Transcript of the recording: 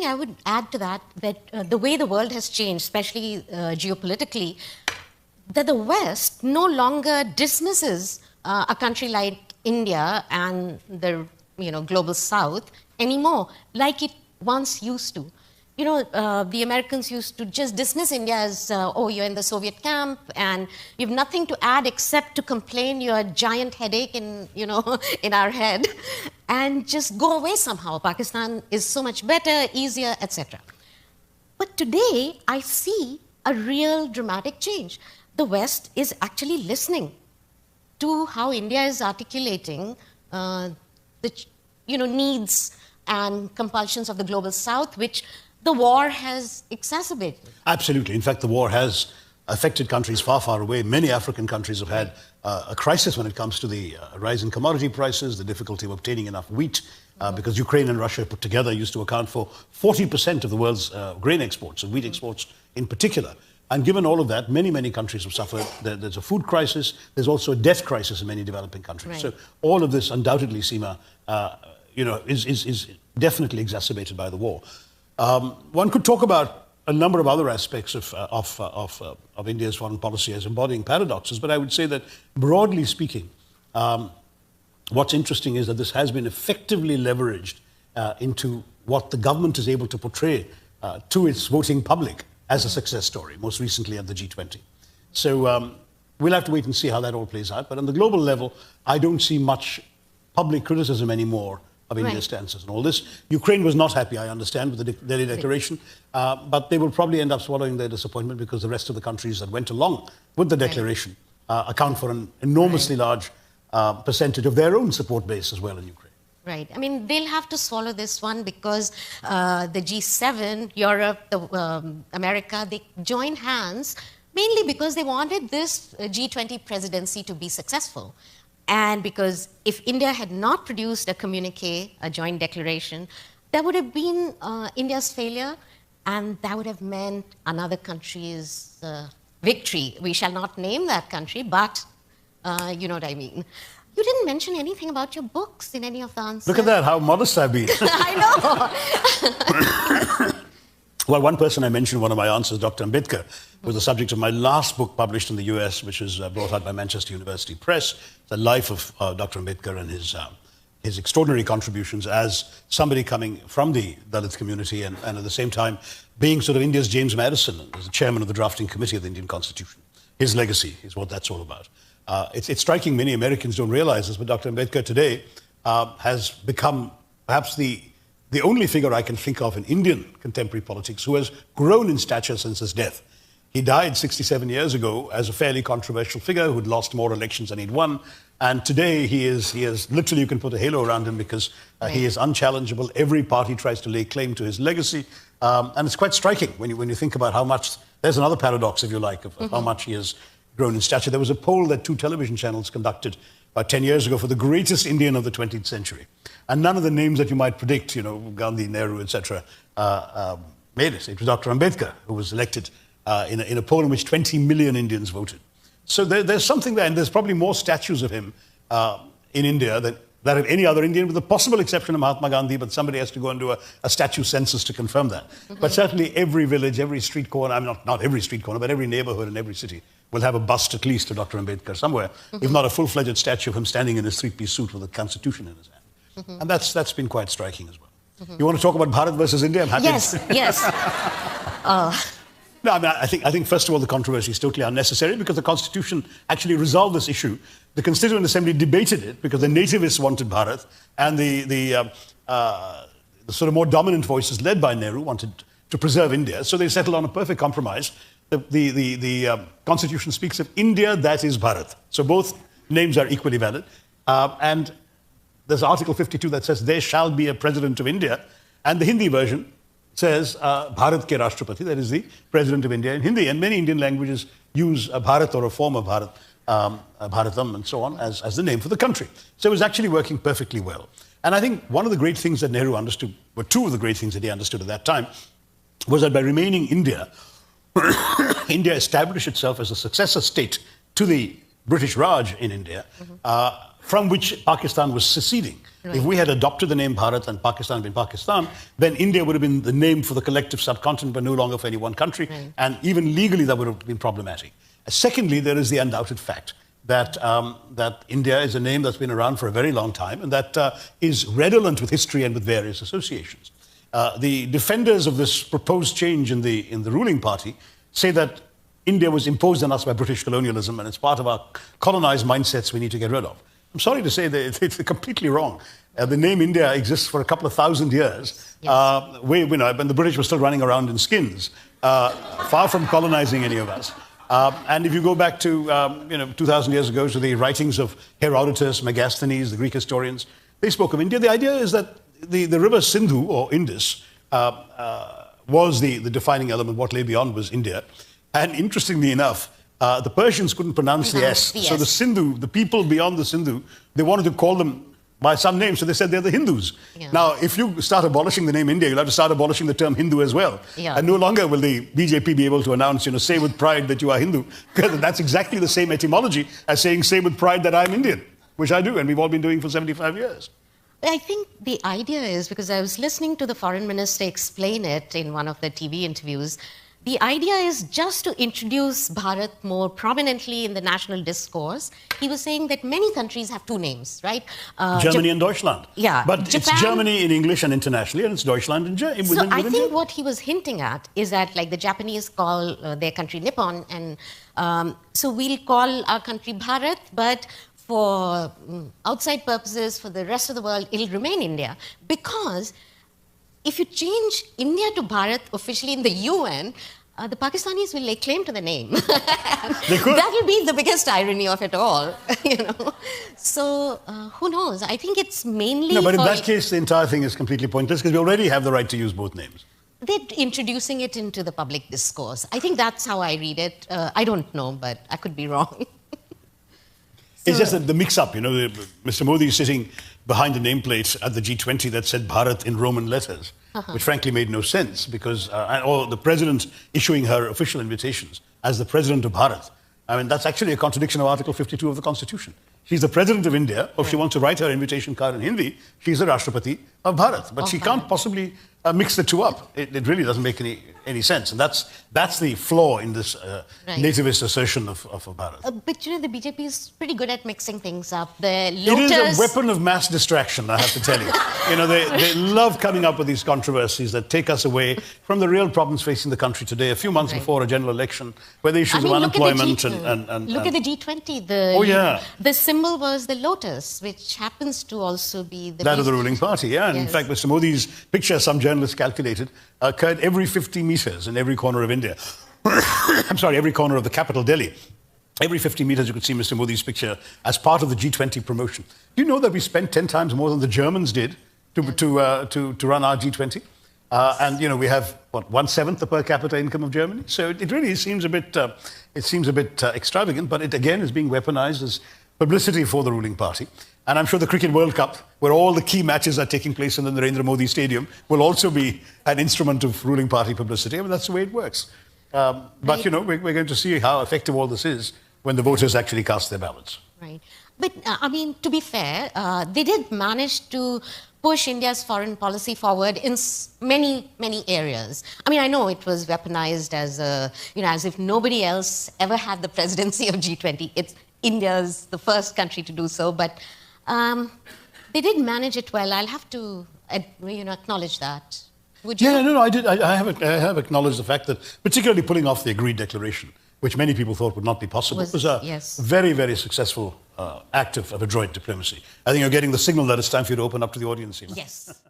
thing I would add to that, the way the world has changed, especially geopolitically, that the West no longer dismisses a country like India and the global South anymore, like it once used to. The Americans used to just dismiss India as, oh, you're in the Soviet camp and you have nothing to add except to complain you're a giant headache in our head, and just go away somehow. Pakistan is so much better, easier, etc. But today, I see a real dramatic change. The West is actually listening to how India is articulating the needs and compulsions of the global South, which the war has exacerbated. Absolutely. In fact, the war has affected countries far, far away. Many African countries have had a crisis when it comes to the rise in commodity prices, the difficulty of obtaining enough wheat, because Ukraine and Russia put together used to account for 40% of the world's grain exports, and wheat exports in particular. And given all of that, many, many countries have suffered. There's a food crisis. There's also a debt crisis in many developing countries. Right. So all of this undoubtedly, Seema, is definitely exacerbated by the war. One could talk about a number of other aspects of India's foreign policy as embodying paradoxes, but I would say that broadly speaking, what's interesting is that this has been effectively leveraged into what the government is able to portray to its voting public as a success story, most recently at the G20. So we'll have to wait and see how that all plays out. But on the global level, I don't see much public criticism anymore of India's stances and all this. Ukraine was not happy, I understand, with the Delhi Declaration, but they will probably end up swallowing their disappointment because the rest of the countries that went along with the declaration account for an enormously large percentage of their own support base as well in Ukraine. Right. I mean, they'll have to swallow this one because the G7, Europe, America, they joined hands mainly because they wanted this G20 presidency to be successful. And because if India had not produced a communiqué, a joint declaration, that would have been India's failure, and that would have meant another country's victory. We shall not name that country, but you know what I mean. You didn't mention anything about your books in any of the answers. Look at that, how modest I've been. I know. Well, one person I mentioned in one of my answers, Dr. Ambedkar, was the subject of my last book published in the US, which was brought out by Manchester University Press, The Life of Dr. Ambedkar and his extraordinary contributions as somebody coming from the Dalit community and at the same time being sort of India's James Madison, as the chairman of the drafting committee of the Indian Constitution. His legacy is what that's all about. It's striking, many Americans don't realize this, but Dr. Ambedkar today has become perhaps the only figure I can think of in Indian contemporary politics who has grown in stature since his death. He died 67 years ago as a fairly controversial figure who'd lost more elections than he'd won. And today he is literally, you can put a halo around him because he is unchallengeable. Every party tries to lay claim to his legacy. And it's quite striking when you think about how much, there's another paradox, if you like, of how much he has grown in stature. There was a poll that 2 television channels conducted about 10 years ago for the greatest Indian of the 20th century. And none of the names that you might predict, Gandhi, Nehru, etc., made it. It was Dr. Ambedkar who was elected in a poll in which 20 million Indians voted. So there's something there, and there's probably more statues of him in India than of any other Indian, with the possible exception of Mahatma Gandhi, but somebody has to go and do a statue census to confirm that. But certainly every village, every street corner, not every street corner, but every neighborhood and every city will have a bust at least of Dr. Ambedkar somewhere, if not a full-fledged statue of him standing in his 3-piece suit with a constitution in his hand. And that's been quite striking as well. You want to talk about Bharat versus India? I'm happy. Yes. No, I mean, I think first of all, the controversy is totally unnecessary because the Constitution actually resolved this issue. The Constituent Assembly debated it because the nativists wanted Bharat, and the sort of more dominant voices led by Nehru wanted to preserve India. So they settled on a perfect compromise. The Constitution speaks of India, that is Bharat. So both names are equally valid. And there's Article 52 that says there shall be a president of India, and the Hindi version says Bharat ke Rashtrapati, that is the President of India in Hindi. And many Indian languages use Bharat or a form of Bharat, Bharatam and so on, as the name for the country. So it was actually working perfectly well. And I think one of the great things that Nehru understood, or two of the great things that he understood at that time, was that by remaining India, India established itself as a successor state to the British Raj in India, from which Pakistan was seceding. Right. If we had adopted the name Bharat and Pakistan had been Pakistan, then India would have been the name for the collective subcontinent, but no longer for any one country. Right. And even legally, that would have been problematic. Secondly, there is the undoubted fact that, that India is a name that's been around for a very long time and that is redolent with history and with various associations. The defenders of this proposed change in the ruling party say that India was imposed on us by British colonialism and it's part of our colonized mindsets we need to get rid of. I'm sorry to say that it's completely wrong. The name India exists for a couple of thousand years, yes. When the British were still running around in skins, far from colonizing any of us. And if you go back to 2,000 years ago to the writings of Herodotus, Megasthenes, the Greek historians, they spoke of India. The idea is that the river Sindhu or Indus was the defining element. What lay beyond was India. And interestingly enough, the Persians couldn't pronounce the S. So the Sindhu, the people beyond the Sindhu, they wanted to call them by some name, so they said they're the Hindus. Yeah. Now, if you start abolishing the name India, you'll have to start abolishing the term Hindu as well. Yeah. And no longer will the BJP be able to announce, say with pride that you are Hindu, because that's exactly the same etymology as saying, say with pride that I'm Indian, which I do, and we've all been doing for 75 years. I think the idea is, because I was listening to the foreign minister explain it in one of the TV interviews, the idea is just to introduce Bharat more prominently in the national discourse. He was saying that many countries have two names, right? Germany and Deutschland. Yeah. But Japan, it's Germany in English and internationally, and it's Deutschland in Germany. So I think what he was hinting at is that, like, the Japanese call their country Nippon, and so we'll call our country Bharat, but for outside purposes, for the rest of the world, it'll remain India. Because if you change India to Bharat officially in the UN, the Pakistanis will lay claim to the name. They could. That will be the biggest irony of it all, So who knows? I think it's mainly. No, but in that case, the entire thing is completely pointless because we already have the right to use both names. They're introducing it into the public discourse. I think that's how I read it. I don't know, but I could be wrong. It's just that the mix-up, Mr. Modi is sitting behind the nameplate at the G20 that said Bharat in Roman letters, which frankly made no sense because, or the president issuing her official invitations as the president of Bharat. I mean, that's actually a contradiction of Article 52 of the Constitution. She's the president of India, or if she wants to write her invitation card in Hindi, she's the Rashtrapati of Bharat. But she can't possibly mix the two up. It really doesn't make any sense. And that's the flaw in this nativist assertion of Bharat. But the BJP is pretty good at mixing things up. It is a weapon of mass distraction, I have to tell you. They love coming up with these controversies that take us away from the real problems facing the country today, a few months before a general election, where the issues of unemployment and look at the G20. The symbol was the lotus, which happens to also be that of the ruling party, yeah. And in fact, Mr. Modi's picture, some journalists calculated, occurred every 50 meters in every corner of India. I'm sorry, every corner of the capital, Delhi. Every 50 meters, you could see Mr. Modi's picture as part of the G20 promotion. Do you know that we spent 10 times more than the Germans did to run our G20? And we have what, 1/7 the per capita income of Germany. So it really seems a bit extravagant, but it again is being weaponized as publicity for the ruling party. And I'm sure the Cricket World Cup, where all the key matches are taking place in the Narendra Modi Stadium, will also be an instrument of ruling party publicity. I mean, that's the way it works. But, we're going to see how effective all this is when the voters actually cast their ballots. Right. But, to be fair, they did manage to push India's foreign policy forward in many, many areas. I mean, I know it was weaponized as as if nobody else ever had the presidency of G20. India's the first country to do so, but they did manage it well. I'll have to, acknowledge that. Would you? Yeah, no, I did. I have acknowledged the fact that, particularly pulling off the agreed declaration, which many people thought would not be possible, was a very, very successful act of adroit diplomacy. I think you're getting the signal that it's time for you to open up to the audience. Yes.